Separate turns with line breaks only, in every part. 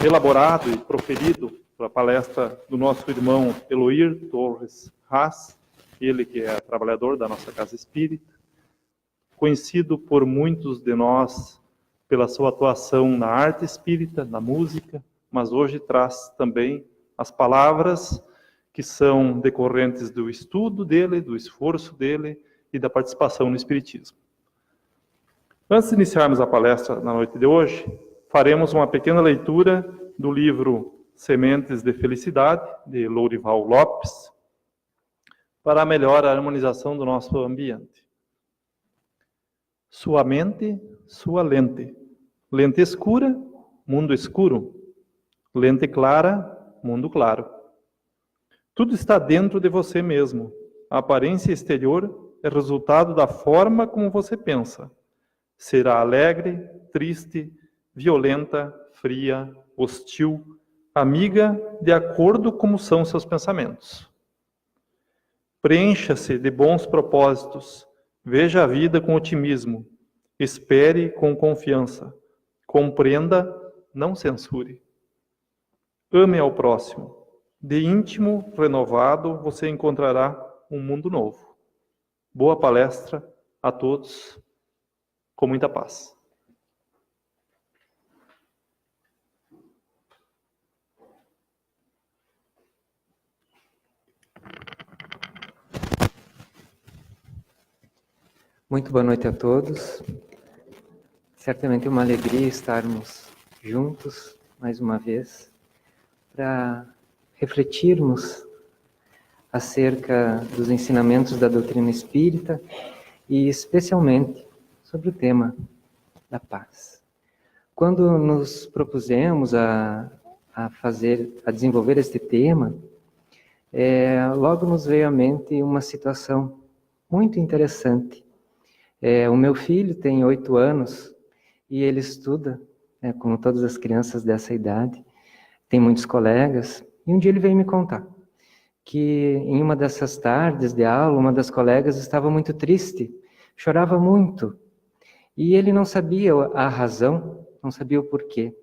elaborado e proferido pela palestra do nosso irmão Eloir Torres Haas, ele que é trabalhador da nossa Casa Espírita, conhecido por muitos de nós pela sua atuação na arte espírita, na música, mas hoje traz também as palavras que são decorrentes do estudo dele, do esforço dele e da participação no Espiritismo. Antes de iniciarmos a palestra na noite de hoje, faremos uma pequena leitura do livro Sementes de Felicidade, de Lourival Lopes, para melhor a harmonização do nosso ambiente. Sua mente, sua lente. Lente escura, mundo escuro. Lente clara, mundo claro. Tudo está dentro de você mesmo. A aparência exterior é resultado da forma como você pensa. Será alegre, triste, violenta, fria, hostil, amiga, de acordo como são seus pensamentos. Preencha-se de bons propósitos. Veja a vida com otimismo. Espere com confiança. Compreenda, não censure. Ame ao próximo. De íntimo renovado, você encontrará um mundo novo. Boa palestra a todos, com muita paz.
Muito boa noite a todos. Certamente é uma alegria estarmos juntos mais uma vez para refletirmos acerca dos ensinamentos da doutrina espírita e especialmente sobre o tema da paz. Quando nos propusemos a desenvolver este tema, logo nos veio à mente uma situação muito interessante. O meu filho tem 8 anos e ele estuda, como todas as crianças dessa idade, tem muitos colegas, e um dia ele veio me contar que em uma dessas tardes de aula, uma das colegas estava muito triste, chorava muito, e ele não sabia a razão, não sabia o porquê.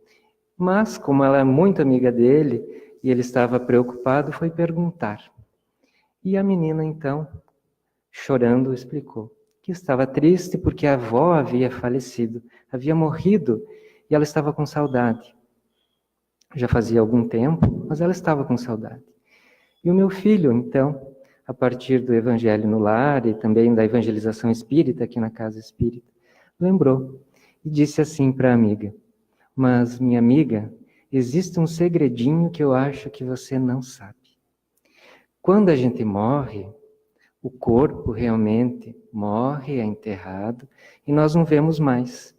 Mas, como ela é muito amiga dele, e ele estava preocupado, foi perguntar. E a menina, então, chorando, explicou que estava triste porque a avó havia falecido, havia morrido, e ela estava com saudade. Já fazia algum tempo, mas ela estava com saudade. E o meu filho, então, a partir do Evangelho no Lar e também da evangelização espírita aqui na Casa Espírita, lembrou e disse assim para a amiga: mas, minha amiga, existe um segredinho que eu acho que você não sabe. Quando a gente morre, o corpo realmente morre, é enterrado, e nós não vemos mais.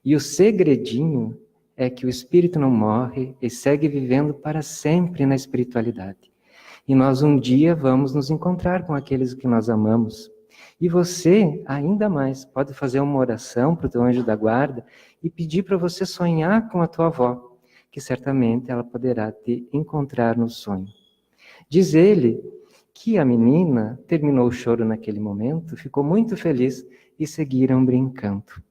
E o segredinho é que o espírito não morre e segue vivendo para sempre na espiritualidade. E nós um dia vamos nos encontrar com aqueles que nós amamos. E você, ainda mais, pode fazer uma oração para o teu anjo da guarda e pedir para você sonhar com a tua avó, que certamente ela poderá te encontrar no sonho. Diz ele que a menina terminou o choro naquele momento, ficou muito feliz e seguiram brincando.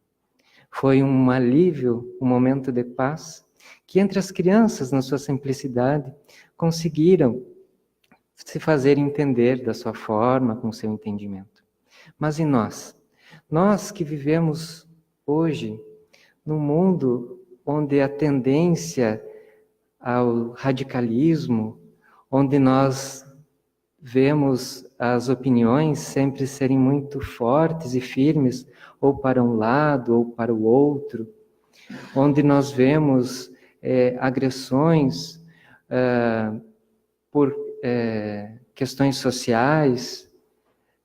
Foi um alívio, um momento de paz, que entre as crianças, na sua simplicidade, conseguiram se fazer entender da sua forma, com o seu entendimento. Mas e nós? Nós que vivemos hoje num mundo onde a tendência ao radicalismo, onde nós vemos as opiniões sempre serem muito fortes e firmes, ou para um lado ou para o outro, onde nós vemos agressões por questões sociais,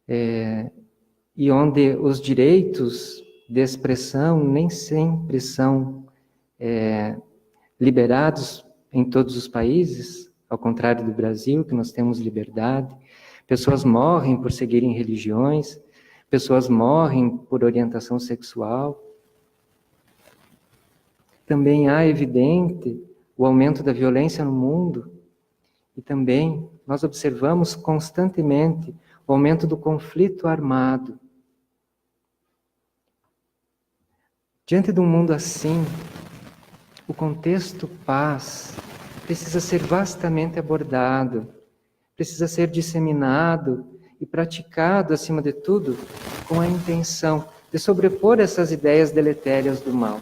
e onde os direitos de expressão nem sempre são liberados em todos os países, ao contrário do Brasil, que nós temos liberdade. Pessoas morrem por seguirem religiões, pessoas morrem por orientação sexual. Também há evidente o aumento da violência no mundo, e também nós observamos constantemente o aumento do conflito armado. Diante de um mundo assim, O contexto paz precisa ser vastamente abordado, precisa ser disseminado e praticado, acima de tudo, com a intenção de sobrepor essas ideias deletérias do mal.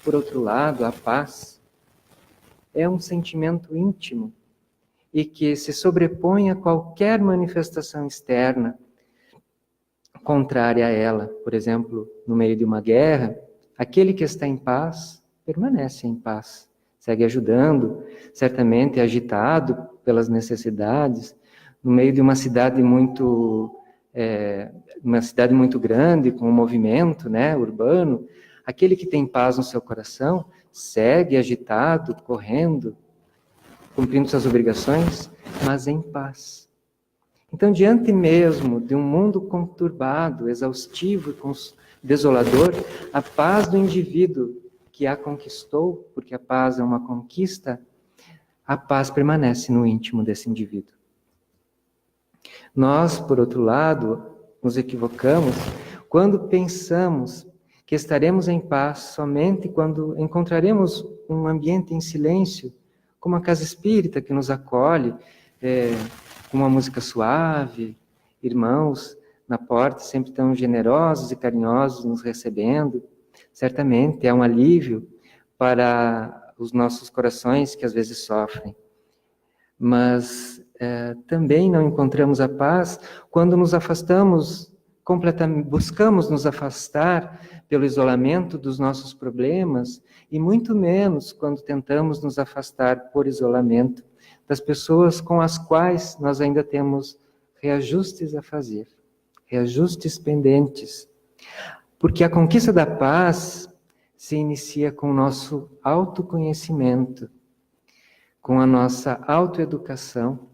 Por outro lado, a paz é um sentimento íntimo e que se sobrepõe a qualquer manifestação externa contrária a ela. Por exemplo, no meio de uma guerra, aquele que está em paz permanece em paz, segue ajudando, certamente agitado pelas necessidades, no meio de uma cidade muito grande, com um movimento, né, urbano. Aquele que tem paz no seu coração segue agitado, correndo, cumprindo suas obrigações, mas em paz. Então, diante mesmo de um mundo conturbado, exaustivo e desolador, a paz do indivíduo que a conquistou, porque a paz é uma conquista, a paz permanece no íntimo desse indivíduo. Nós, por outro lado, nos equivocamos quando pensamos que estaremos em paz somente quando encontraremos um ambiente em silêncio, como a casa espírita que nos acolhe, com uma música suave, irmãos na porta sempre tão generosos e carinhosos nos recebendo. Certamente é um alívio para os nossos corações que às vezes sofrem. Mas também não encontramos a paz quando nos afastamos completamente, buscamos nos afastar pelo isolamento dos nossos problemas, e muito menos quando tentamos nos afastar por isolamento das pessoas com as quais nós ainda temos reajustes a fazer, reajustes pendentes. Porque a conquista da paz se inicia com o nosso autoconhecimento, com a nossa autoeducação,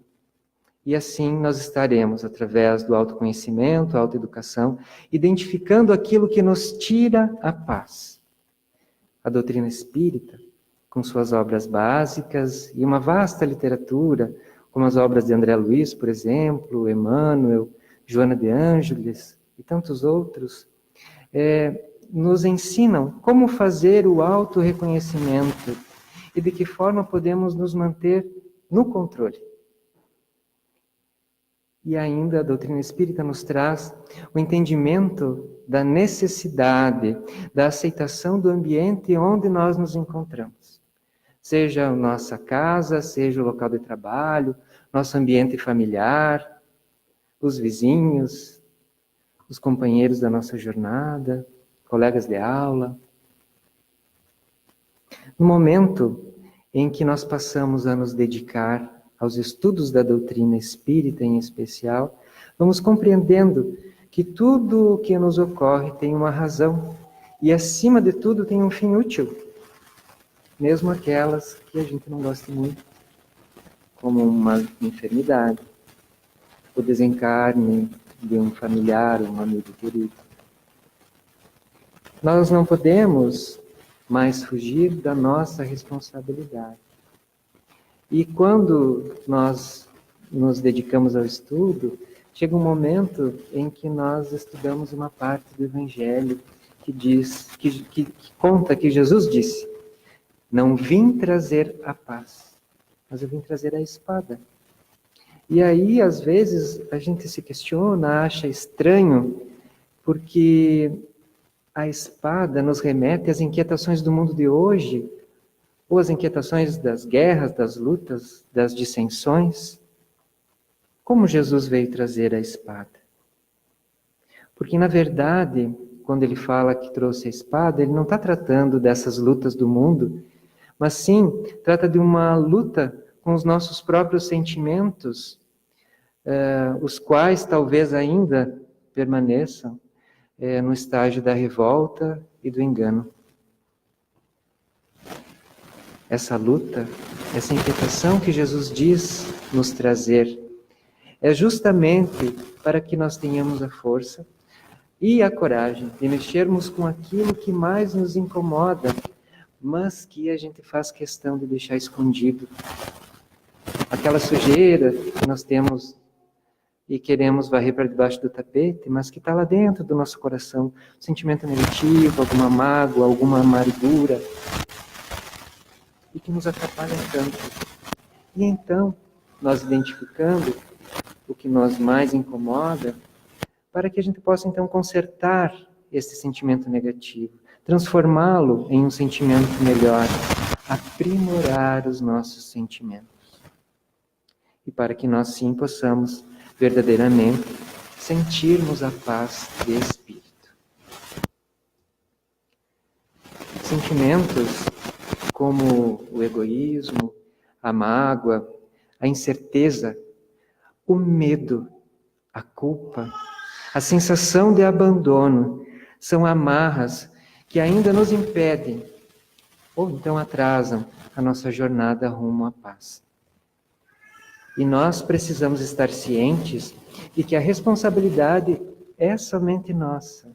e assim nós estaremos, através do autoconhecimento, autoeducação, identificando aquilo que nos tira a paz. A doutrina espírita, com suas obras básicas e uma vasta literatura, como as obras de André Luiz, por exemplo, Emmanuel, Joana de Ângeles e tantos outros, nos ensinam como fazer o autorreconhecimento e de que forma podemos nos manter no controle. E ainda a doutrina espírita nos traz o entendimento da necessidade, da aceitação do ambiente onde nós nos encontramos. Seja a nossa casa, seja o local de trabalho, nosso ambiente familiar, os vizinhos, os companheiros da nossa jornada, colegas de aula. No momento em que nós passamos a nos dedicar aos estudos da doutrina espírita em especial, vamos compreendendo que tudo o que nos ocorre tem uma razão e, acima de tudo, tem um fim útil, mesmo aquelas que a gente não gosta muito, como uma enfermidade, o desencarne de um familiar, um amigo querido. Nós não podemos mais fugir da nossa responsabilidade. E quando nós nos dedicamos ao estudo, chega um momento em que nós estudamos uma parte do Evangelho que diz, que conta que Jesus disse: não vim trazer a paz, mas eu vim trazer a espada. E aí, às vezes, a gente se questiona, acha estranho, porque a espada nos remete às inquietações do mundo de hoje, ou as inquietações das guerras, das lutas, das dissensões. Como Jesus veio trazer a espada? Porque, na verdade, quando ele fala que trouxe a espada, ele não está tratando dessas lutas do mundo, mas sim trata de uma luta com os nossos próprios sentimentos, os quais talvez ainda permaneçam no estágio da revolta e do engano. Essa luta, essa inquietação que Jesus diz nos trazer, é justamente para que nós tenhamos a força e a coragem de mexermos com aquilo que mais nos incomoda, mas que a gente faz questão de deixar escondido. Aquela sujeira que nós temos e queremos varrer para debaixo do tapete, mas que está lá dentro do nosso coração, um sentimento negativo, alguma mágoa, alguma amargura. e que nos atrapalham tanto. E então, nós identificando o que nos mais incomoda, para que a gente possa então consertar esse sentimento negativo, transformá-lo em um sentimento melhor, aprimorar os nossos sentimentos. E para que nós sim possamos verdadeiramente sentirmos a paz de espírito. Sentimentos como o egoísmo, a mágoa, a incerteza, o medo, a culpa, a sensação de abandono, são amarras que ainda nos impedem ou então atrasam a nossa jornada rumo à paz. E nós precisamos estar cientes de que a responsabilidade é somente nossa,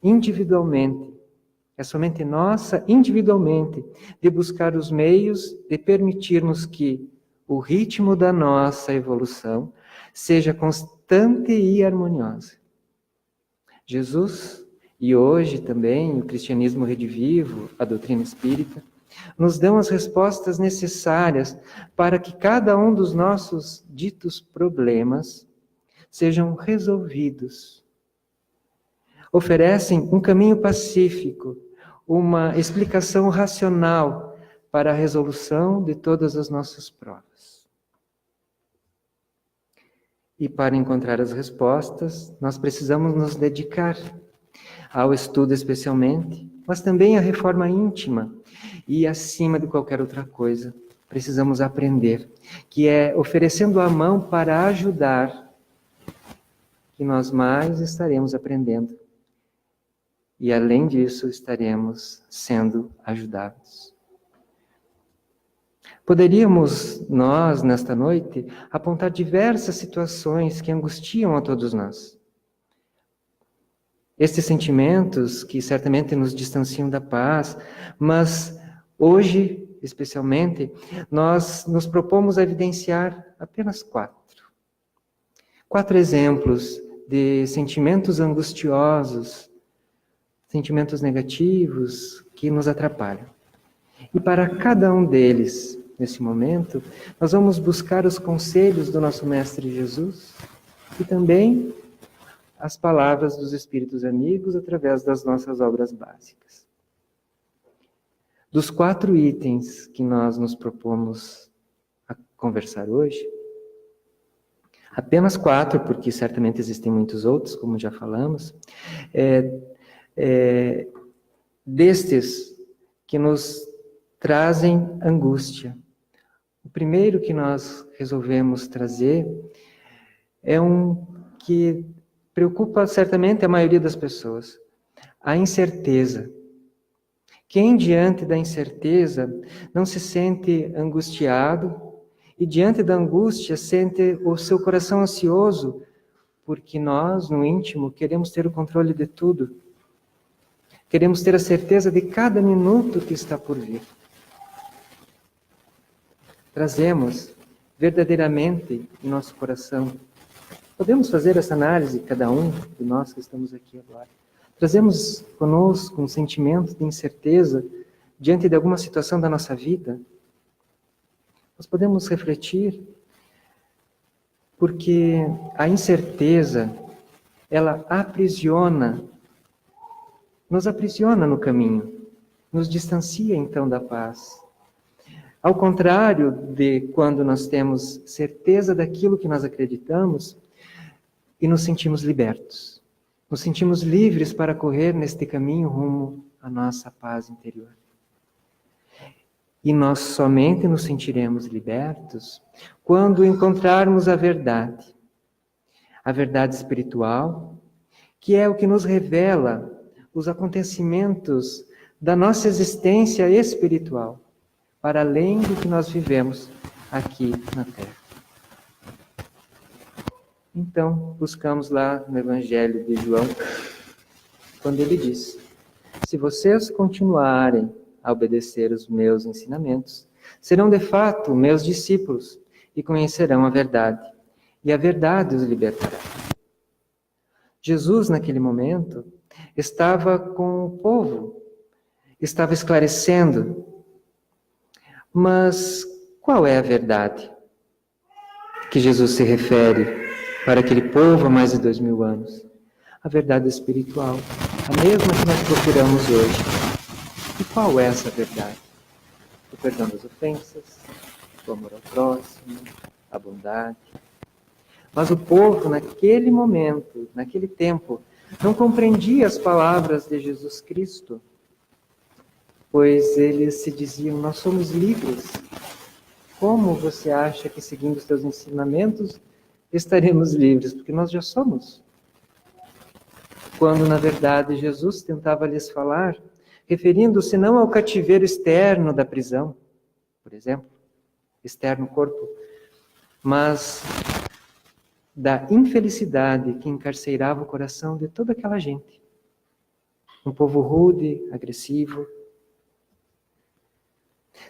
individualmente. É somente nossa, individualmente, de buscar os meios de permitirmos que o ritmo da nossa evolução seja constante e harmoniosa. Jesus, e hoje também o cristianismo redivivo, a doutrina espírita, nos dão as respostas necessárias para que cada um dos nossos ditos problemas sejam resolvidos. Oferecem um caminho pacífico, uma explicação racional para a resolução de todas as nossas provas. E para encontrar as respostas, nós precisamos nos dedicar ao estudo especialmente, mas também à reforma íntima. E, acima de qualquer outra coisa, precisamos aprender, que é oferecendo a mão para ajudar, que nós mais estaremos aprendendo. E, além disso, estaremos sendo ajudados. Poderíamos, nós, nesta noite, apontar diversas situações que angustiam a todos nós. Estes sentimentos que certamente nos distanciam da paz, mas hoje, especialmente, nós nos propomos a evidenciar apenas 4. 4 exemplos de sentimentos angustiosos, sentimentos negativos que nos atrapalham. E para cada um deles, nesse momento, nós vamos buscar os conselhos do nosso Mestre Jesus e também as palavras dos Espíritos amigos através das nossas obras básicas. Dos 4 itens que nós nos propomos a conversar hoje, apenas 4, porque certamente existem muitos outros, como já falamos, destes que nos trazem angústia. O primeiro que nós resolvemos trazer é um que preocupa certamente a maioria das pessoas, a incerteza. Quem diante da incerteza não se sente angustiado e diante da angústia sente o seu coração ansioso, porque nós, no íntimo, queremos ter o controle de tudo. Queremos ter a certeza de cada minuto que está por vir. Trazemos verdadeiramente em nosso coração. Podemos fazer essa análise, cada um de nós que estamos aqui agora. Trazemos conosco um sentimento de incerteza diante de alguma situação da nossa vida. Nós podemos refletir, porque a incerteza, ela nos aprisiona no caminho, nos distancia então da paz. Ao contrário de quando nós temos certeza daquilo que nós acreditamos e nos sentimos libertos, nos sentimos livres para correr neste caminho rumo à nossa paz interior. E nós somente nos sentiremos libertos quando encontrarmos a verdade espiritual, que é o que nos revela os acontecimentos da nossa existência espiritual, para além do que nós vivemos aqui na Terra. Então, buscamos lá no Evangelho de João, quando ele diz: se vocês continuarem a obedecer os meus ensinamentos, serão de fato meus discípulos e conhecerão a verdade, e a verdade os libertará. Jesus, naquele momento, estava com o povo, estava esclarecendo Mas qual é a verdade que Jesus se refere para aquele povo há mais de 2000 anos? A verdade espiritual, a mesma que nós procuramos hoje. E qual é essa verdade? O perdão das ofensas, o amor ao próximo, a bondade. Mas o povo, naquele momento, naquele tempo, não compreendia as palavras de Jesus Cristo, pois eles se diziam: nós somos livres. Como você acha que, seguindo os teus ensinamentos, estaremos livres? Porque nós já somos. Quando, na verdade, Jesus tentava lhes falar, referindo-se não ao cativeiro externo da prisão, por exemplo, externo corpo, mas da infelicidade que encarcerava o coração de toda aquela gente. Um povo rude, agressivo.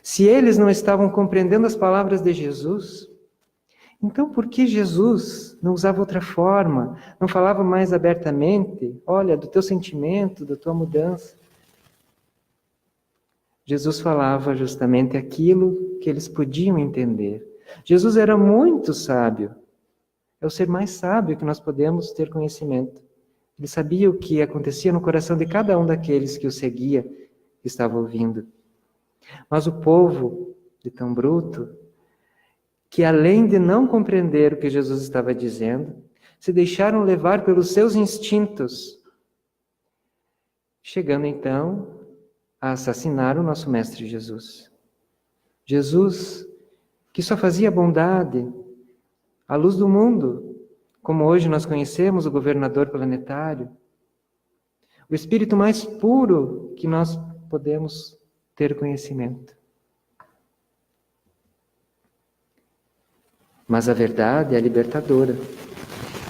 Se eles não estavam compreendendo as palavras de Jesus, então por que Jesus não usava outra forma, não falava mais abertamente, olha, do teu sentimento, da tua mudança? Jesus falava justamente aquilo que eles podiam entender. Jesus era muito sábio. É o ser mais sábio que nós podemos ter conhecimento. Ele sabia o que acontecia no coração de cada um daqueles que o seguia, que estava ouvindo. Mas o povo, de tão bruto, que além de não compreender o que Jesus estava dizendo, se deixaram levar pelos seus instintos, chegando então a assassinar o nosso Mestre Jesus. Jesus, que só fazia bondade, à luz do mundo, como hoje nós conhecemos o governador planetário, o espírito mais puro que nós podemos ter conhecimento. Mas a verdade é libertadora.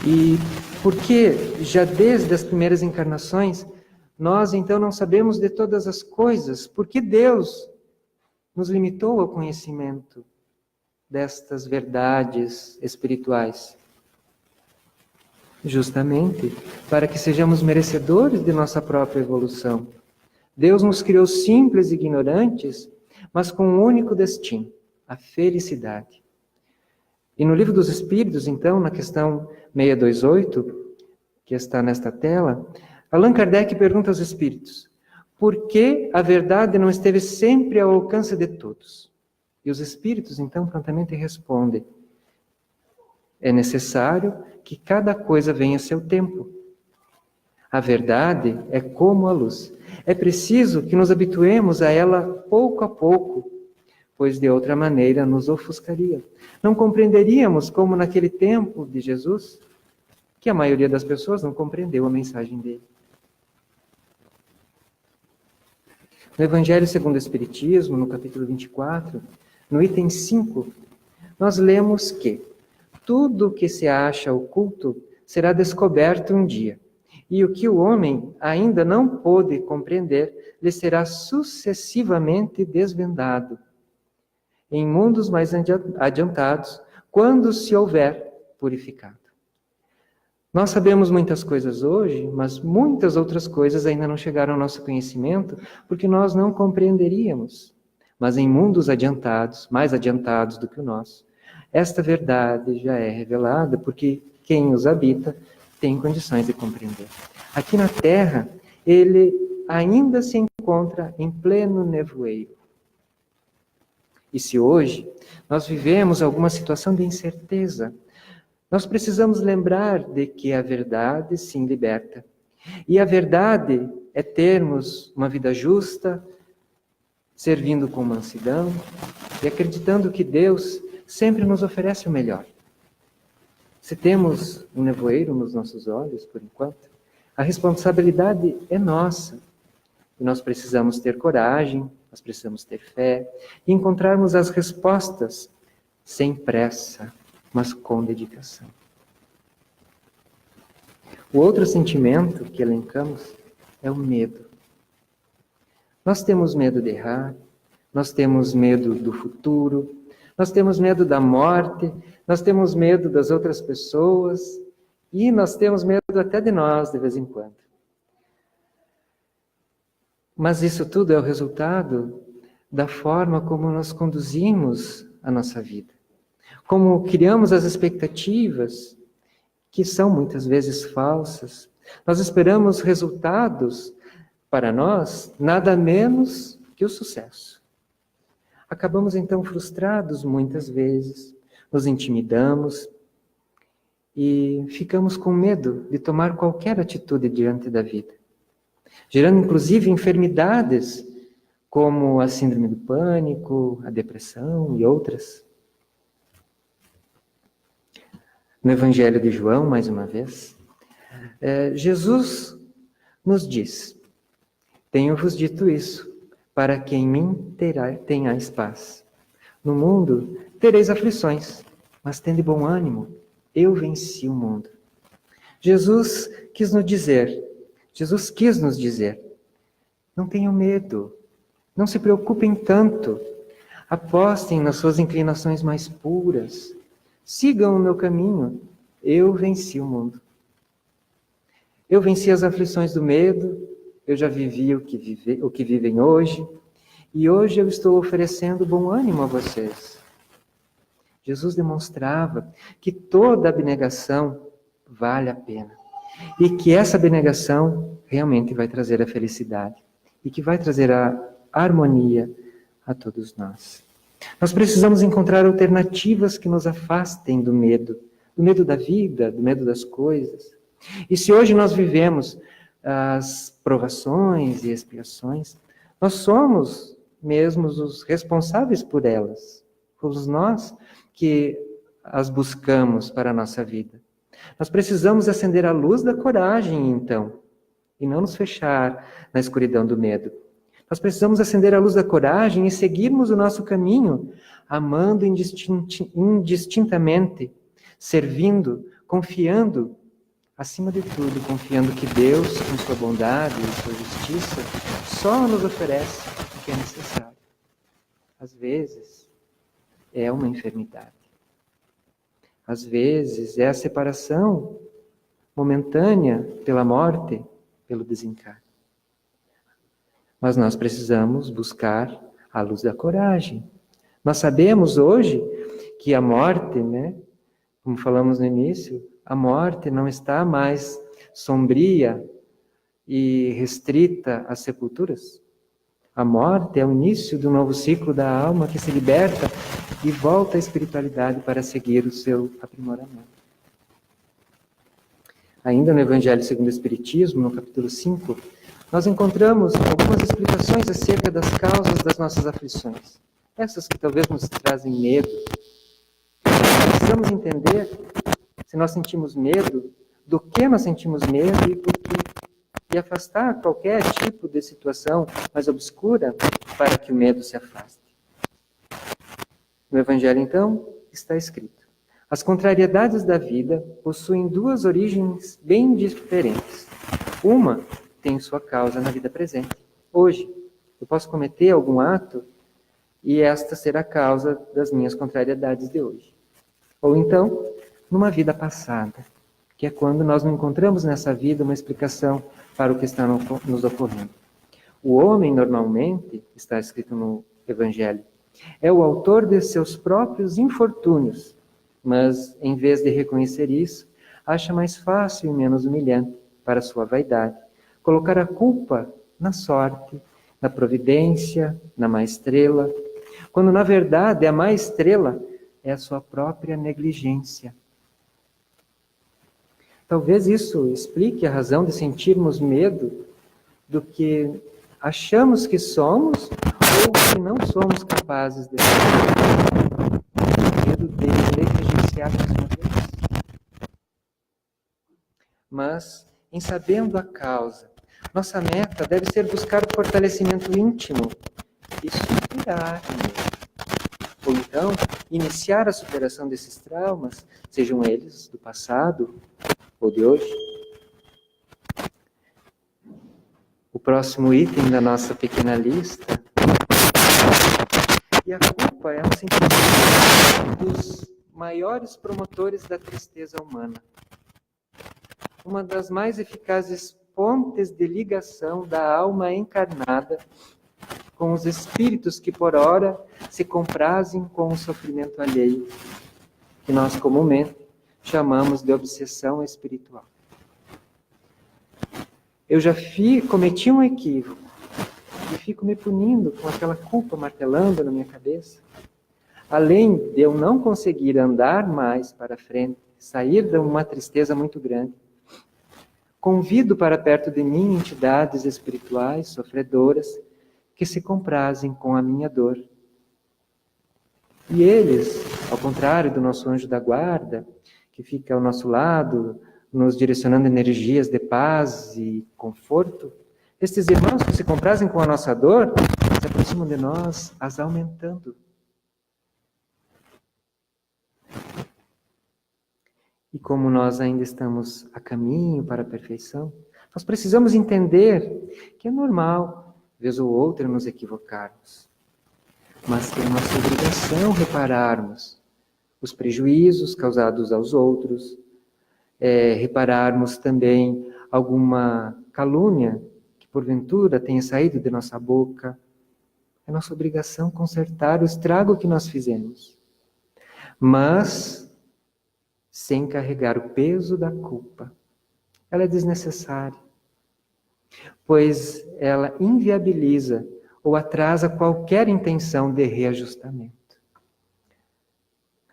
E porque já desde as primeiras encarnações, nós então não sabemos de todas as coisas, porque Deus nos limitou ao conhecimento destas verdades espirituais? Justamente para que sejamos merecedores de nossa própria evolução. Deus nos criou simples e ignorantes, mas com um único destino, a felicidade. E no Livro dos Espíritos, então, na questão 628, que está nesta tela, Allan Kardec pergunta aos espíritos: por que a verdade não esteve sempre ao alcance de todos? E os espíritos, então, prontamente respondem: é necessário que cada coisa venha a seu tempo. A verdade é como a luz. É preciso que nos habituemos a ela pouco a pouco, pois de outra maneira nos ofuscaria. Não compreenderíamos, como naquele tempo de Jesus, que a maioria das pessoas não compreendeu a mensagem dele. No Evangelho segundo o Espiritismo, no capítulo 24, no item 5, nós lemos que tudo o que se acha oculto será descoberto um dia, e o que o homem ainda não pôde compreender lhe será sucessivamente desvendado. Em mundos mais adiantados, quando se houver purificado. Nós sabemos muitas coisas hoje, mas muitas outras coisas ainda não chegaram ao nosso conhecimento, porque nós não compreenderíamos. Mas em mundos adiantados, mais adiantados do que o nosso, esta verdade já é revelada, porque quem os habita tem condições de compreender. Aqui na Terra, ele ainda se encontra em pleno nevoeiro. E se hoje nós vivemos alguma situação de incerteza, nós precisamos lembrar de que a verdade sim liberta. E a verdade é termos uma vida justa, servindo com mansidão e acreditando que Deus sempre nos oferece o melhor. Se temos um nevoeiro nos nossos olhos, por enquanto, a responsabilidade é nossa. E nós precisamos ter coragem, nós precisamos ter fé e encontrarmos as respostas sem pressa, mas com dedicação. O outro sentimento que elencamos é o medo. Nós temos medo de errar, nós temos medo do futuro, nós temos medo da morte, nós temos medo das outras pessoas e nós temos medo até de nós de vez em quando. Mas isso tudo é o resultado da forma como nós conduzimos a nossa vida, como criamos as expectativas, que são muitas vezes falsas. Nós esperamos resultados para nós nada menos que o sucesso. Acabamos então frustrados muitas vezes, nos intimidamos e ficamos com medo de tomar qualquer atitude diante da vida, gerando inclusive enfermidades como a síndrome do pânico, a depressão e outras. No Evangelho de João, mais uma vez, Jesus nos diz: tenho-vos dito isso, para que em mim tenhais paz. No mundo tereis aflições, mas tende bom ânimo, eu venci o mundo. Jesus quis nos dizer, não tenham medo, não se preocupem tanto, apostem nas suas inclinações mais puras, sigam o meu caminho, eu venci o mundo. Eu venci as aflições do medo, eu já vivi o que vivem hoje, e hoje eu estou oferecendo bom ânimo a vocês. Jesus demonstrava que toda abnegação vale a pena, e que essa abnegação realmente vai trazer a felicidade, e que vai trazer a harmonia a todos nós. Nós precisamos encontrar alternativas que nos afastem do medo da vida, do medo das coisas. E se hoje nós vivemos as provações e expiações, nós somos mesmos os responsáveis por elas. Fomos nós que as buscamos para a nossa vida. Nós precisamos acender a luz da coragem, então, e não nos fechar na escuridão do medo. Nós precisamos acender a luz da coragem e seguirmos o nosso caminho, amando indistintamente, servindo, confiando, acima de tudo, confiando que Deus, com sua bondade e sua justiça, só nos oferece o que é necessário. Às vezes, é uma enfermidade. Às vezes, é a separação momentânea pela morte, pelo desencarne. Mas nós precisamos buscar a luz da coragem. Nós sabemos hoje que a morte, como falamos no início, a morte não está mais sombria e restrita às sepulturas. A morte é o início do novo ciclo da alma que se liberta e volta à espiritualidade para seguir o seu aprimoramento. Ainda no Evangelho segundo o Espiritismo, no capítulo 5, nós encontramos algumas explicações acerca das causas das nossas aflições. Essas que talvez nos trazem medo. Precisamos entender se nós sentimos medo, do que nós sentimos medo e por quê. E afastar qualquer tipo de situação mais obscura para que o medo se afaste. No Evangelho, então, está escrito: as contrariedades da vida possuem duas origens bem diferentes. Uma tem sua causa na vida presente. Hoje, eu posso cometer algum ato e esta será a causa das minhas contrariedades de hoje. Ou então, numa vida passada, que é quando nós não encontramos nessa vida uma explicação para o que está nos ocorrendo. O homem, normalmente, está escrito no Evangelho, é o autor de seus próprios infortúnios, mas, em vez de reconhecer isso, acha mais fácil e menos humilhante para sua vaidade colocar a culpa na sorte, na providência, na má estrela, quando, na verdade, a má estrela é a sua própria negligência. Talvez isso explique a razão de sentirmos medo do que achamos que somos ou que não somos capazes de fazer. Medo de negligenciar mais uma vez. Mas, em sabendo a causa, nossa meta deve ser buscar o fortalecimento íntimo e superar mesmo. Ou então, iniciar a superação desses traumas, sejam eles do passado ou de hoje. O próximo item da nossa pequena lista. E a culpa é um sentimento dos maiores promotores da tristeza humana. Uma das mais eficazes pontes de ligação da alma encarnada com os espíritos que por ora se comprazem com o sofrimento alheio, que nós comumente chamamos de obsessão espiritual. Eu já cometi um equívoco e fico me punindo com aquela culpa martelando na minha cabeça. Além de eu não conseguir andar mais para frente, sair de uma tristeza muito grande, convido para perto de mim entidades espirituais sofredoras que se comprazem com a minha dor. E eles, ao contrário do nosso anjo da guarda, que fica ao nosso lado, nos direcionando energias de paz e conforto, estes irmãos que se comprazem com a nossa dor, se aproximam de nós, as aumentando. E como nós ainda estamos a caminho para a perfeição, nós precisamos entender que é normal, vez ou outra, nos equivocarmos. Mas que é nossa obrigação repararmos os prejuízos causados aos outros, repararmos também alguma calúnia que porventura tenha saído de nossa boca. É nossa obrigação consertar o estrago que nós fizemos. Mas sem carregar o peso da culpa. Ela é desnecessária, pois ela inviabiliza ou atrasa qualquer intenção de reajustamento.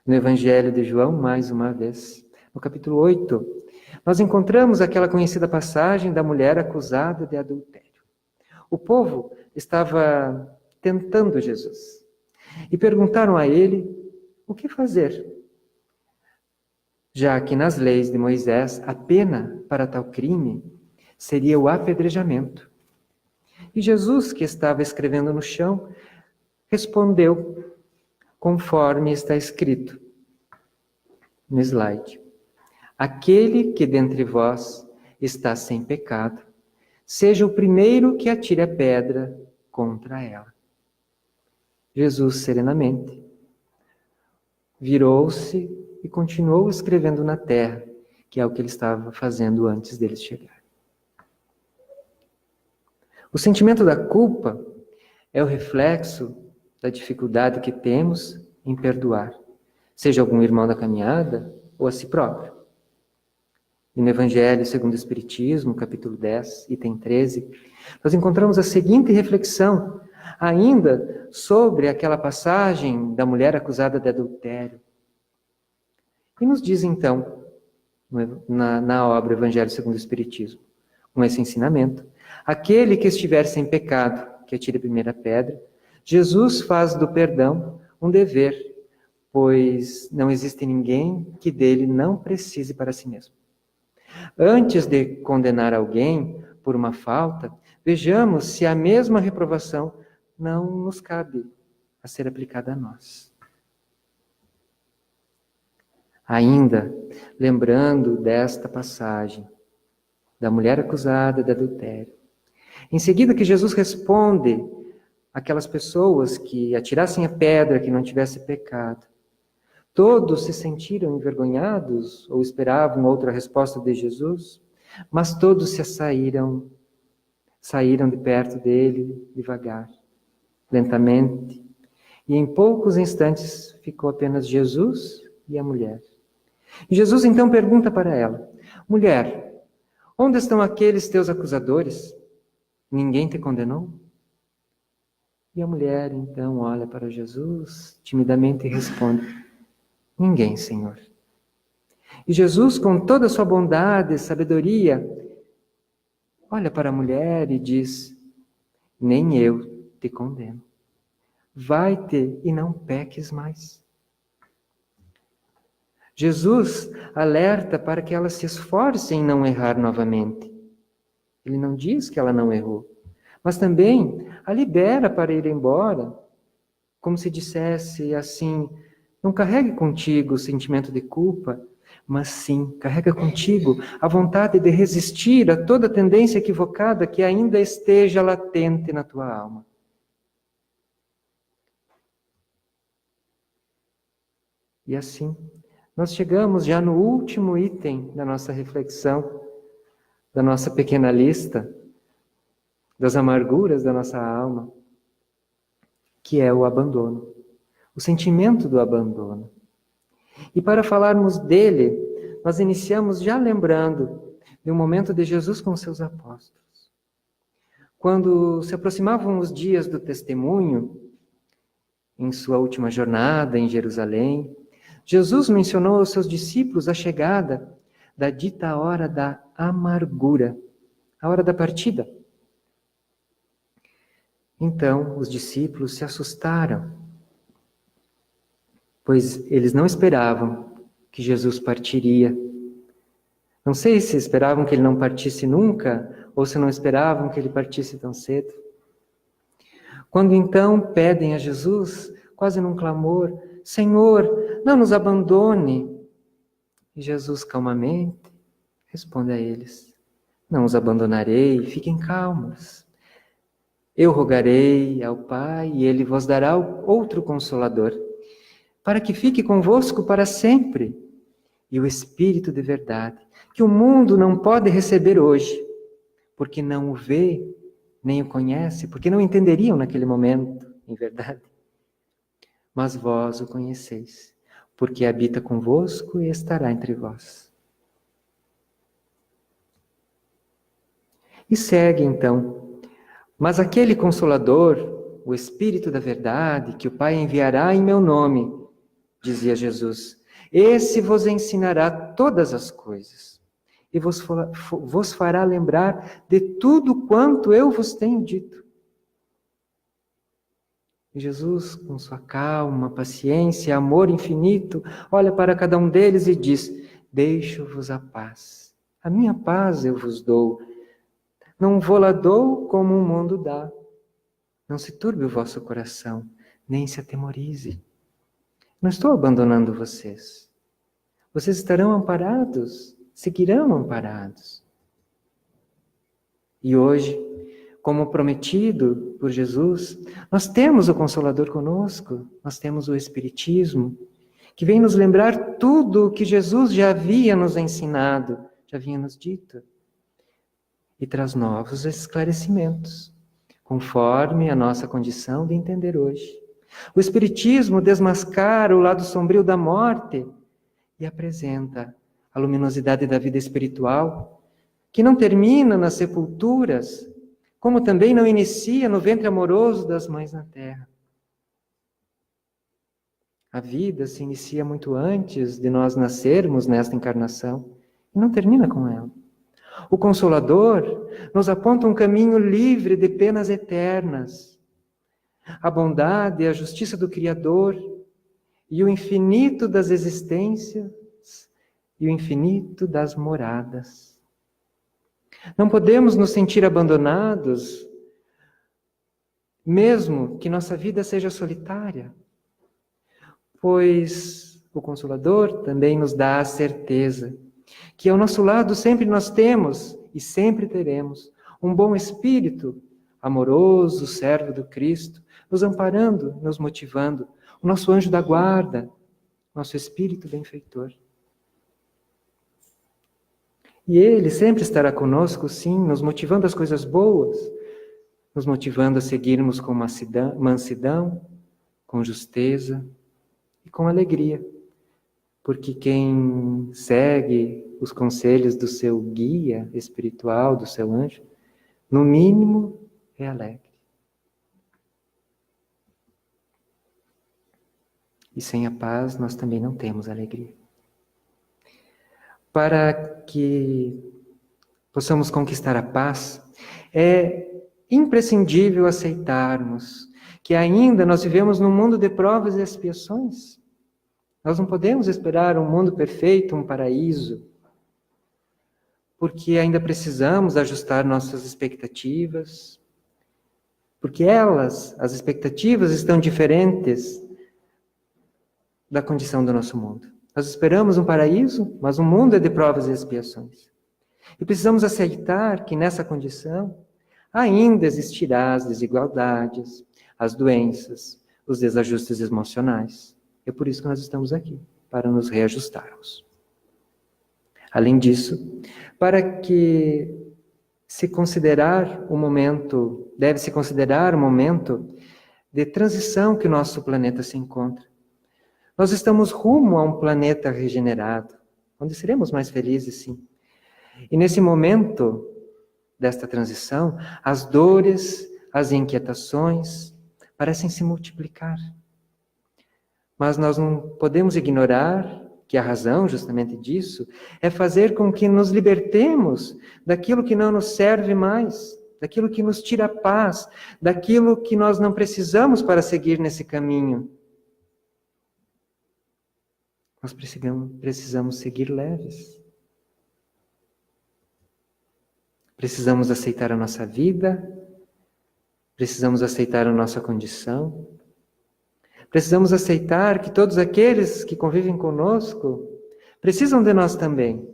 No Evangelho de João, mais uma vez, no capítulo 8, nós encontramos aquela conhecida passagem da mulher acusada de adultério. O povo estava tentando Jesus e perguntaram a ele o que fazer, já que nas leis de Moisés a pena para tal crime seria o apedrejamento. E Jesus, que estava escrevendo no chão, respondeu conforme está escrito no slide: aquele que dentre vós está sem pecado, seja o primeiro que atire a pedra contra ela. Jesus, serenamente, virou-se e continuou escrevendo na terra, que é o que ele estava fazendo antes deles chegarem. O sentimento da culpa é o reflexo da dificuldade que temos em perdoar, seja algum irmão da caminhada ou a si próprio. E no Evangelho segundo o Espiritismo, capítulo 10, item 13, nós encontramos a seguinte reflexão, ainda sobre aquela passagem da mulher acusada de adultério. E nos diz então, na obra Evangelho segundo o Espiritismo, com esse ensinamento: aquele que estiver sem pecado, que atire a primeira pedra. Jesus faz do perdão um dever, pois não existe ninguém que dele não precise para si mesmo. Antes de condenar alguém por uma falta, vejamos se a mesma reprovação não nos cabe a ser aplicada a nós. Ainda, lembrando desta passagem da mulher acusada de adultério, em seguida que Jesus responde àquelas pessoas que atirassem a pedra que não tivesse pecado, todos se sentiram envergonhados ou esperavam outra resposta de Jesus, mas todos saíram de perto dele devagar, lentamente, e em poucos instantes ficou apenas Jesus e a mulher. E Jesus então pergunta para ela: mulher, onde estão aqueles teus acusadores? Ninguém te condenou? E a mulher então olha para Jesus timidamente e responde: ninguém, Senhor. E Jesus, com toda a sua bondade e sabedoria, olha para a mulher e diz: nem eu te condeno. Vai-te e não peques mais. Jesus alerta para que ela se esforce em não errar novamente. Ele não diz que ela não errou, mas também a libera para ir embora, como se dissesse assim: não carregue contigo o sentimento de culpa, mas sim, carrega contigo a vontade de resistir a toda tendência equivocada que ainda esteja latente na tua alma. E assim, nós chegamos já no último item da nossa reflexão, da nossa pequena lista, das amarguras da nossa alma. que é o abandono, o sentimento do abandono. E para falarmos dele, nós iniciamos já lembrando de um momento de Jesus com seus apóstolos. Quando se aproximavam os dias do testemunho, em sua última jornada em Jerusalém, Jesus mencionou aos seus discípulos a chegada da dita hora da amargura, a hora da partida. Então, os discípulos se assustaram, pois eles não esperavam que Jesus partiria. Não sei se esperavam que ele não partisse nunca, ou se não esperavam que ele partisse tão cedo. Quando então pedem a Jesus, quase num clamor, Senhor, não nos abandone. E Jesus calmamente responde a eles, não os abandonarei, fiquem calmos. Eu rogarei ao Pai e Ele vos dará outro Consolador, para que fique convosco para sempre. E o Espírito de verdade, que o mundo não pode receber hoje, porque não o vê, nem o conhece, porque não entenderiam naquele momento, em verdade. Mas vós o conheceis, porque habita convosco e estará entre vós. E segue então, mas aquele Consolador, o Espírito da verdade, que o Pai enviará em meu nome, dizia Jesus, esse vos ensinará todas as coisas e vos fará lembrar de tudo quanto eu vos tenho dito. E Jesus, com sua calma, paciência, amor infinito, olha para cada um deles e diz, deixo-vos a paz. A minha paz eu vos dou. Não vou-la dou como o mundo dá. Não se turbe o vosso coração, nem se atemorize. Não estou abandonando vocês. Vocês estarão amparados, seguirão amparados. E hoje, como prometido por Jesus, nós temos o Consolador conosco, nós temos o Espiritismo, que vem nos lembrar tudo o que Jesus já havia nos ensinado, já havia nos dito, e traz novos esclarecimentos, conforme a nossa condição de entender hoje. O Espiritismo desmascara o lado sombrio da morte e apresenta a luminosidade da vida espiritual, que não termina nas sepulturas, como também não inicia no ventre amoroso das mães na terra. A vida se inicia muito antes de nós nascermos nesta encarnação e não termina com ela. O Consolador nos aponta um caminho livre de penas eternas, a bondade e a justiça do Criador e o infinito das existências e o infinito das moradas. Não podemos nos sentir abandonados, mesmo que nossa vida seja solitária, pois o Consolador também nos dá a certeza que ao nosso lado sempre nós temos e sempre teremos um bom espírito, amoroso, servo do Cristo, nos amparando, nos motivando, o nosso anjo da guarda, nosso espírito benfeitor. E ele sempre estará conosco, sim, nos motivando às coisas boas, nos motivando a seguirmos com mansidão, com justeza e com alegria. Porque quem segue os conselhos do seu guia espiritual, do seu anjo, no mínimo é alegre. E sem a paz nós também não temos alegria. Para que possamos conquistar a paz, é imprescindível aceitarmos que ainda nós vivemos num mundo de provas e expiações. Nós não podemos esperar um mundo perfeito, um paraíso, porque ainda precisamos ajustar nossas expectativas, porque as expectativas estão diferentes da condição do nosso mundo. Nós esperamos um paraíso, mas o mundo é de provas e expiações. E precisamos aceitar que nessa condição ainda existirá as desigualdades, as doenças, os desajustes emocionais. É por isso que nós estamos aqui, para nos reajustarmos. Além disso, para que deve-se considerar o momento de transição que o nosso planeta se encontra. Nós estamos rumo a um planeta regenerado, onde seremos mais felizes, sim. E nesse momento desta transição, as dores, as inquietações parecem se multiplicar. Mas nós não podemos ignorar que a razão justamente disso é fazer com que nos libertemos daquilo que não nos serve mais, daquilo que nos tira a paz, daquilo que nós não precisamos para seguir nesse caminho. Nós precisamos seguir leves. Precisamos aceitar a nossa vida, precisamos aceitar a nossa condição, precisamos aceitar que todos aqueles que convivem conosco precisam de nós também.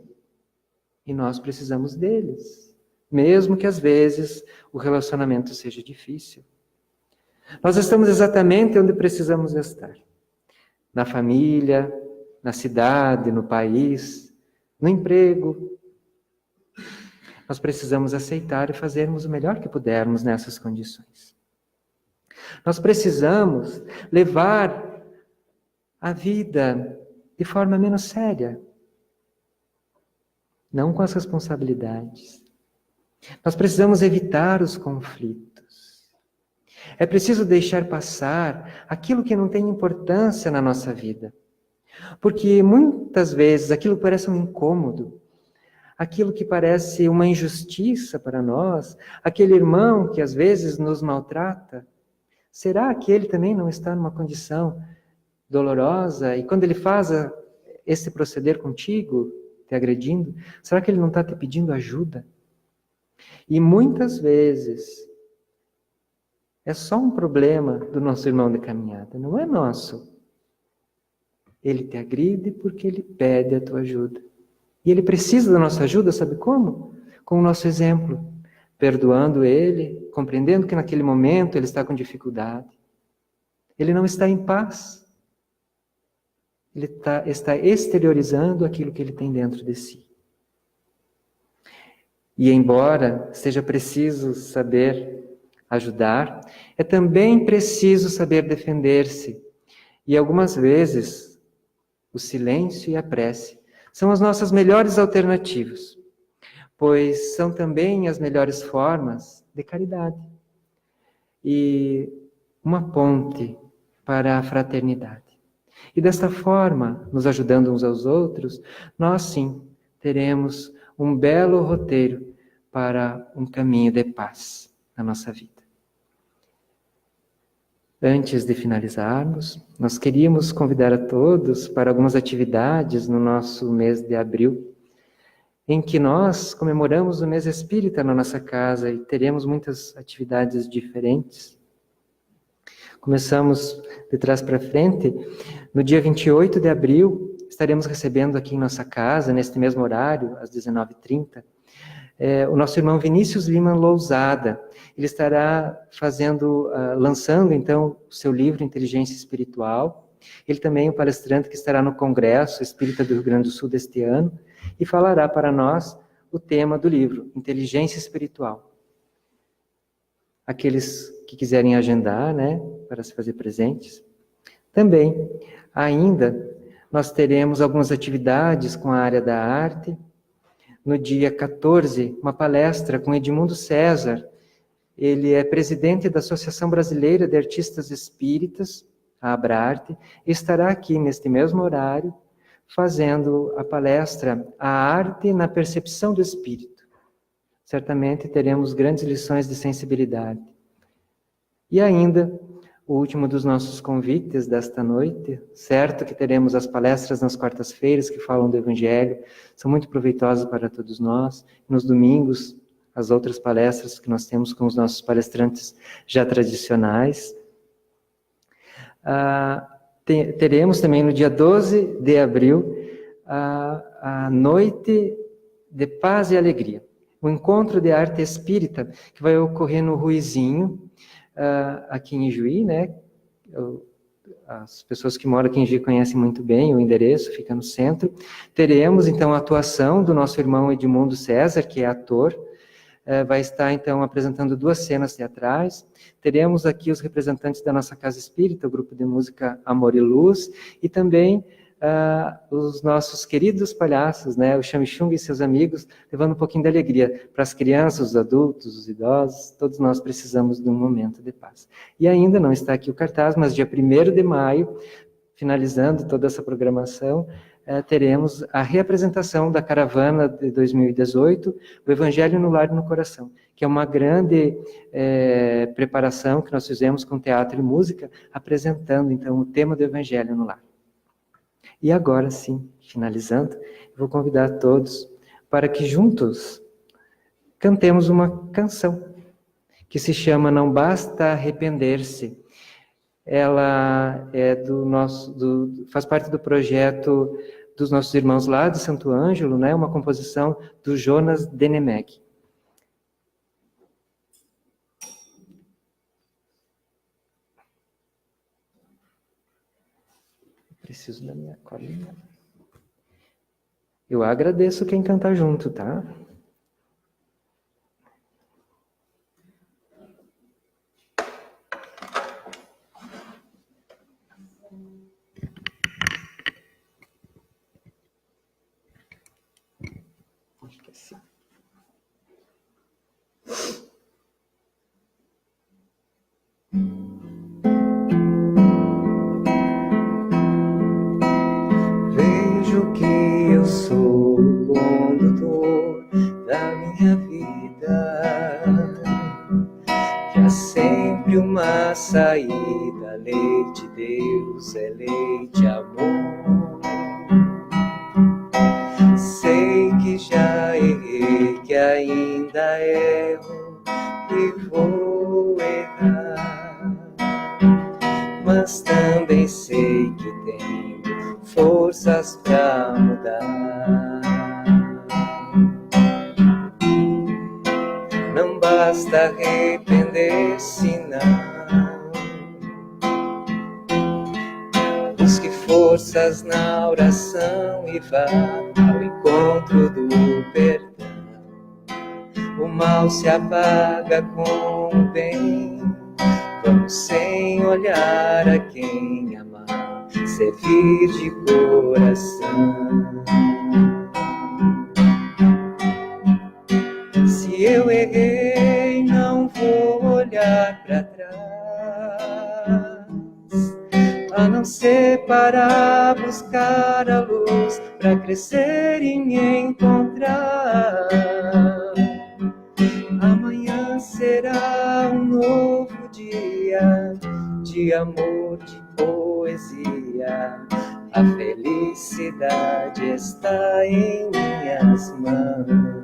E nós precisamos deles, mesmo que às vezes o relacionamento seja difícil. Nós estamos exatamente onde precisamos estar. Na família, na cidade, no país, no emprego. Nós precisamos aceitar e fazermos o melhor que pudermos nessas condições. Nós precisamos levar a vida de forma menos séria, não com as responsabilidades. Nós precisamos evitar os conflitos. É preciso deixar passar aquilo que não tem importância na nossa vida. Porque muitas vezes aquilo parece um incômodo, aquilo que parece uma injustiça para nós, aquele irmão que às vezes nos maltrata, será que ele também não está numa condição dolorosa? E quando ele faz esse proceder contigo, te agredindo, será que ele não está te pedindo ajuda? E muitas vezes é só um problema do nosso irmão de caminhada, não é nosso. Ele te agride porque ele pede a tua ajuda. E ele precisa da nossa ajuda, sabe como? Com o nosso exemplo. Perdoando ele, compreendendo que naquele momento ele está com dificuldade. Ele não está em paz. Ele está exteriorizando aquilo que ele tem dentro de si. E embora seja preciso saber ajudar, é também preciso saber defender-se. E algumas vezes o silêncio e a prece são as nossas melhores alternativas, pois são também as melhores formas de caridade e uma ponte para a fraternidade. E desta forma, nos ajudando uns aos outros, nós sim teremos um belo roteiro para um caminho de paz na nossa vida. Antes de finalizarmos, nós queríamos convidar a todos para algumas atividades no nosso mês de abril, em que nós comemoramos o mês espírita na nossa casa e teremos muitas atividades diferentes. Começamos de trás para frente. No dia 28 de abril, estaremos recebendo aqui em nossa casa, neste mesmo horário, às 19h30, o nosso irmão Vinícius Lima Lousada. Ele estará lançando, então, o seu livro Inteligência Espiritual. Ele também é um palestrante que estará no Congresso Espírita do Rio Grande do Sul deste ano e falará para nós o tema do livro, Inteligência Espiritual. Aqueles que quiserem agendar, para se fazer presentes. Também, ainda, nós teremos algumas atividades com a área da arte. No dia 14, uma palestra com Edmundo César. Ele é presidente da Associação Brasileira de Artistas Espíritas, a Abrarte, e estará aqui neste mesmo horário, fazendo a palestra A Arte na Percepção do Espírito. Certamente teremos grandes lições de sensibilidade. E ainda, o último dos nossos convites desta noite, certo que teremos as palestras nas quartas-feiras que falam do Evangelho, são muito proveitosas para todos nós. Nos domingos, as outras palestras que nós temos com os nossos palestrantes já tradicionais. Teremos também no dia 12 de abril a Noite de Paz e Alegria, o encontro de arte espírita que vai ocorrer no Ruizinho, aqui em Ijuí, As pessoas que moram aqui em Ijuí conhecem muito bem o endereço, fica no centro. Teremos, então, a atuação do nosso irmão Edmundo César, que é ator, vai estar, então, apresentando 2 cenas teatrais. Teremos aqui os representantes da nossa Casa Espírita, o grupo de música Amor e Luz, e também os nossos queridos palhaços, né, o Chamichung e seus amigos, levando um pouquinho de alegria para as crianças, os adultos, os idosos. Todos nós precisamos de um momento de paz. E ainda não está aqui o cartaz, mas dia 1º de maio, finalizando toda essa programação, teremos a reapresentação da caravana de 2018, o Evangelho no Lar e no Coração, que é uma grande preparação que nós fizemos com teatro e música, apresentando, então, o tema do Evangelho no Lar. E agora sim, finalizando, eu vou convidar todos para que juntos cantemos uma canção que se chama Não Basta Arrepender-se. Ela é faz parte do projeto dos nossos irmãos lá de Santo Ângelo, né? Uma composição do Jonas Denemeg. Preciso da minha colinha. Eu agradeço quem canta junto, tá? Acho que é assim. Vejo que eu sou o condutor da minha vida, que há sempre uma saída. A lei de Deus é lei de amor. Sei que já errei, que ainda erro e vou errar, mas também sei que tenho forças pra mudar. Não basta arrepender-se, não. Busque forças na oração e vá ao encontro do perdão. O mal se apaga com o bem. Vamos sem olhar a quem amar, servir de coração. Se eu errei, não vou olhar para trás, a não ser para buscar a luz, para crescer e me encontrar. Amanhã será um novo dia de amor, de poesia. A felicidade está em minhas mãos.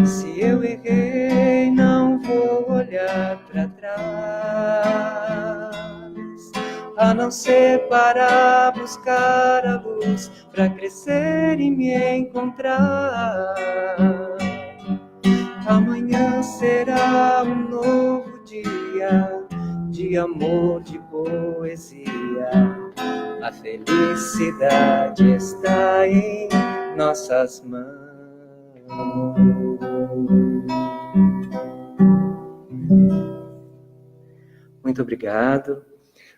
Se eu errei, não vou olhar para trás, a não ser para buscar a luz, para crescer e me encontrar. Amanhã será um novo dia de amor, de poesia. A felicidade está em nossas mãos. Muito obrigado.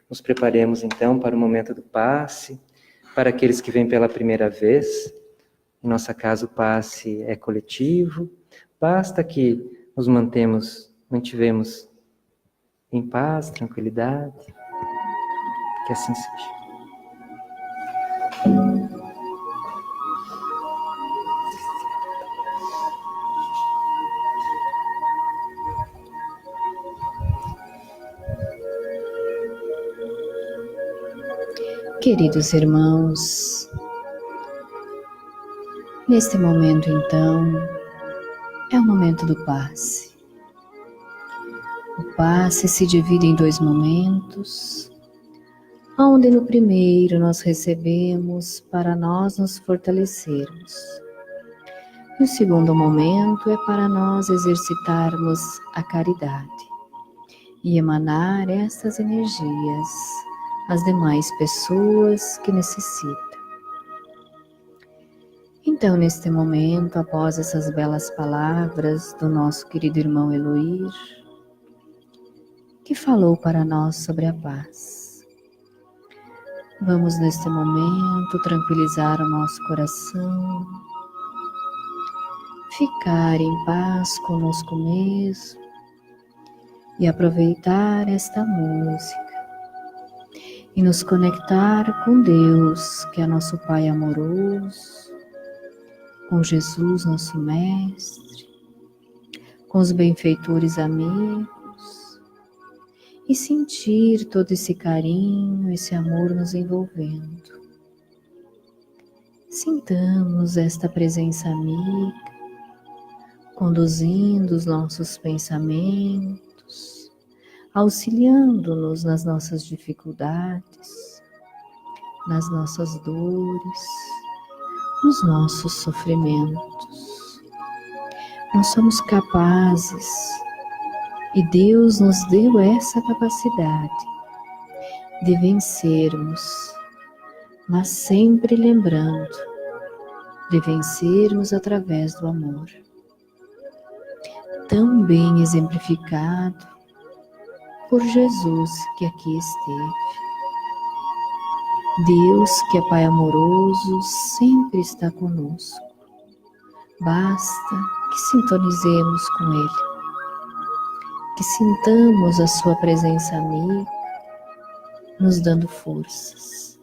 Nos preparemos então para o momento do passe. Para aqueles que vêm pela primeira vez, em nossa casa o passe é coletivo. Basta que nos mantivemos em paz, tranquilidade. Que assim seja.
Queridos irmãos, neste momento então, é o momento do passe. O passe se divide em 2 momentos, onde no primeiro nós recebemos para nós nos fortalecermos. E o segundo momento é para nós exercitarmos a caridade e emanar essas energias às demais pessoas que necessitam. Então, neste momento, após essas belas palavras do nosso querido irmão Eloir, que falou para nós sobre a paz, vamos neste momento tranquilizar o nosso coração, ficar em paz conosco mesmo e aproveitar esta música e nos conectar com Deus, que é nosso Pai amoroso, com Jesus, nosso Mestre, com os benfeitores amigos, e sentir todo esse carinho, esse amor nos envolvendo. Sintamos esta presença amiga, conduzindo os nossos pensamentos, auxiliando-nos nas nossas dificuldades, nas nossas dores, nos nossos sofrimentos. Nós somos capazes, e Deus nos deu essa capacidade de vencermos, mas sempre lembrando de vencermos através do amor. Tão bem exemplificado por Jesus que aqui esteve. Deus, que é Pai amoroso, sempre está conosco. Basta que sintonizemos com Ele, que sintamos a sua presença amiga, nos dando forças,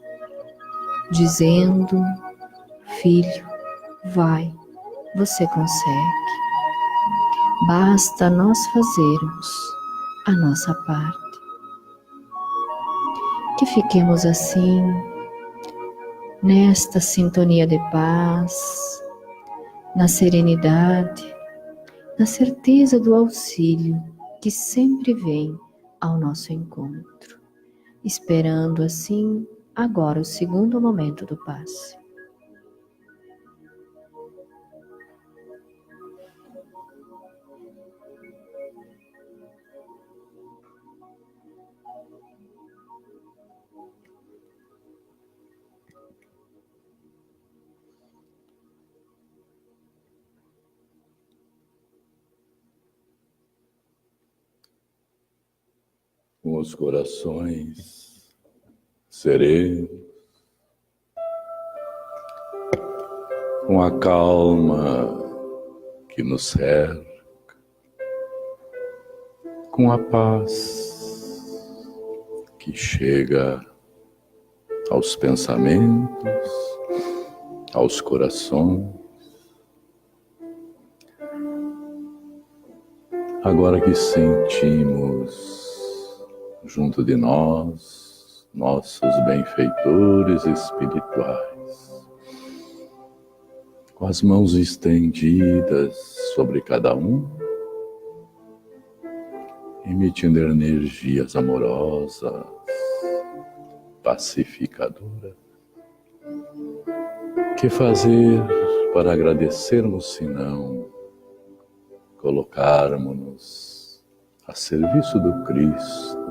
dizendo: filho, vai, você consegue. Basta nós fazermos a nossa parte. Que fiquemos assim, nesta sintonia de paz, na serenidade, na certeza do auxílio que sempre vem ao nosso encontro, esperando assim agora o segundo momento do passe.
Com os corações serenos, com a calma que nos cerca, com a paz que chega aos pensamentos, aos corações. Agora que sentimos junto de nós, nossos benfeitores espirituais, com as mãos estendidas sobre cada um, emitindo energias amorosas, pacificadoras. Que fazer para agradecermos, senão colocarmos-nos a serviço do Cristo,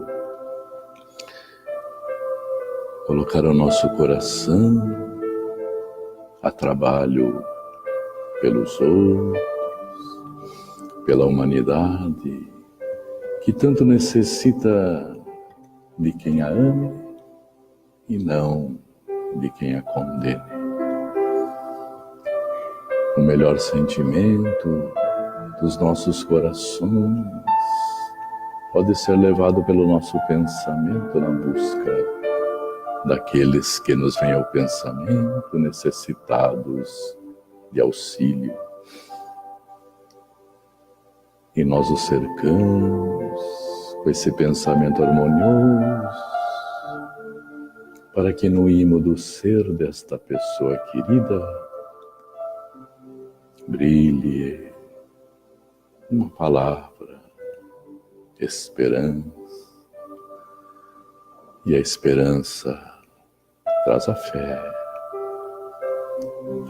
colocar o nosso coração a trabalho pelos outros, pela humanidade, que tanto necessita de quem a ame e não de quem a condene. O melhor sentimento dos nossos corações pode ser levado pelo nosso pensamento na busca daqueles que nos vêm ao pensamento necessitados de auxílio. E nós os cercamos com esse pensamento harmonioso, para que no imo do ser desta pessoa querida brilhe uma palavra: esperança. E a esperança traz a fé.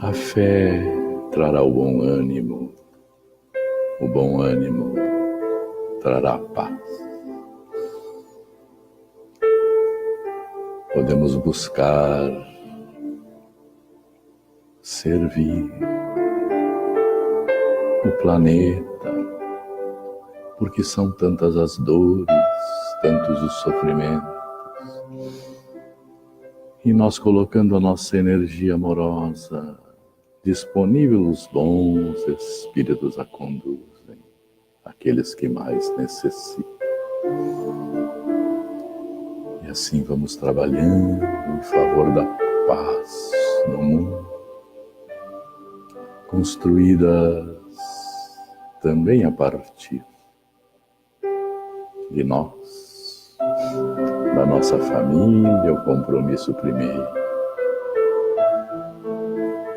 A fé trará o bom ânimo trará a paz. Podemos buscar servir o planeta, porque são tantas as dores, tantos os sofrimentos, e nós colocando a nossa energia amorosa disponível, os bons espíritos a conduzem, aqueles que mais necessitam. E assim vamos trabalhando em favor da paz no mundo, construídas também a partir de nós, da nossa família, o compromisso primeiro,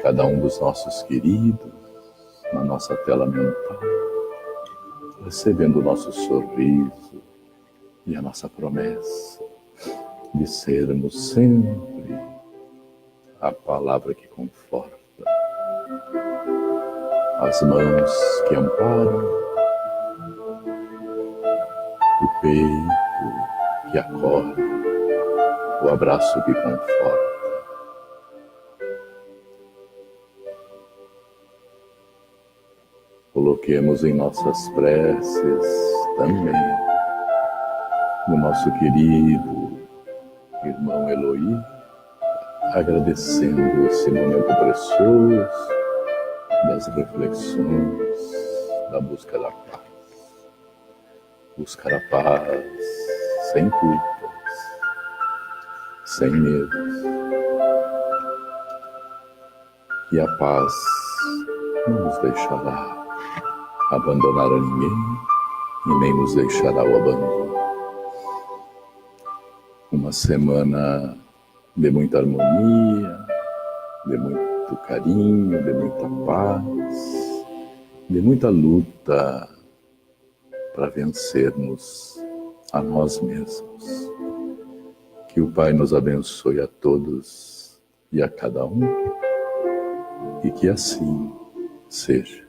cada um dos nossos queridos na nossa tela mental, recebendo o nosso sorriso e a nossa promessa de sermos sempre a palavra que conforta, as mãos que amparam, o peito que acolhe, o abraço que conforta. Coloquemos em nossas preces também o nosso querido irmão Eloí, agradecendo esse momento precioso das reflexões, da busca da paz. Buscar a paz sem culpas, sem medos. E a paz não nos deixará abandonar a ninguém e nem nos deixará o abandono. Uma semana de muita harmonia, de muito carinho, de muita paz, de muita luta para vencermos a nós mesmos. Que o Pai nos abençoe a todos e a cada um, e que assim seja.